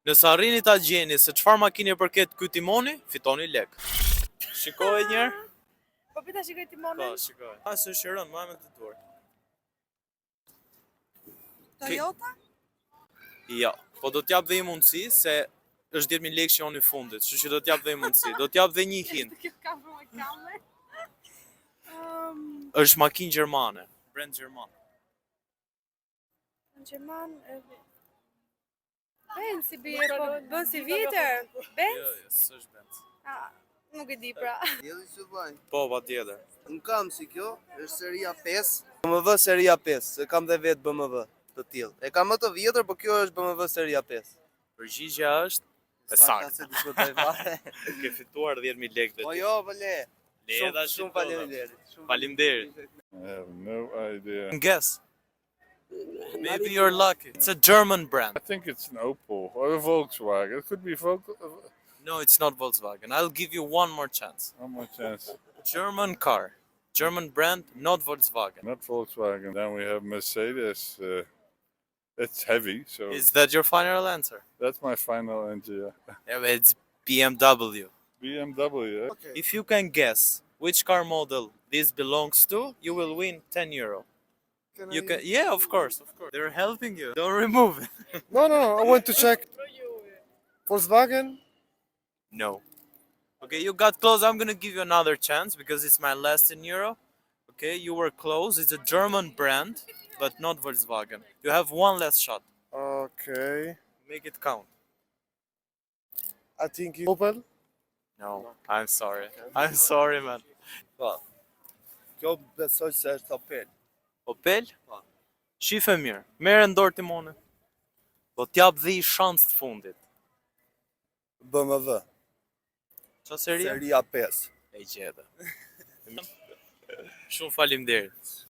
Nëse arrini ta gjeni se çfarë makine përket ky timoni, fitoni lek. Shikoj një herë. Po pita shikoj timonin. Po, shikoj. Së shiron, ma me të duar. Toyota? Jo, po do t'jap dhe i mundësi se është 10.000 lekë që janë i fundit, kështu që do t'jap dhe i mundësi. Do t'jap dhe një hint. Kjo ka për më kamë. Është makinë gjermane, brand gjerman. Gjerman... Ben si bie, po bën si vjetër. Ben? Jo, s'është Benz. Nuk e di pra. Jeli që bajnë. Po, patjetër. Unë kam si kjo, është seria 5. BMW seria 5, se kam dhe vetë BMW të tillë. E kam më të vjetër, po kjo është BMW seria 5. Përgjigjja është e saktë. Se diskutoj fare. Ke fituar 10.000 lekë. Po jo, po le. Shumë faleminderit. Faleminderit. I have no idea. Guess. Maybe you're lucky. It's a German brand. I think it's an Opel or a Volkswagen. It could be Volkswagen. No, it's not Volkswagen. I'll give you one more chance. One more chance. German car. German brand, not Volkswagen. Not Volkswagen. Then we have Mercedes. It's heavy, so Is that your final answer? that's my final answer. Yeah. Yeah, but it's BMW. BMW. Yeah? Okay. If you can guess which car model this belongs to, you will win 10 euro. You can, yeah, of course. They're helping you. Don't remove it. No, I want to check. Volkswagen? No. Okay, you got close. I'm gonna give you another chance because it's my last 10 euro. Okay, you were close. It's a German brand, but not Volkswagen. You have one last shot. Okay. Make it count. I think it's Opel. No, I'm sorry. I'm sorry, man. Po. Kjo besoj se është Opel. Opel? Shife mirë. Merë ndorë timone. Do t'jap dhe i shans të fundit. BMW Qa seria? seria 5. E gjeda. Shumë faleminderit.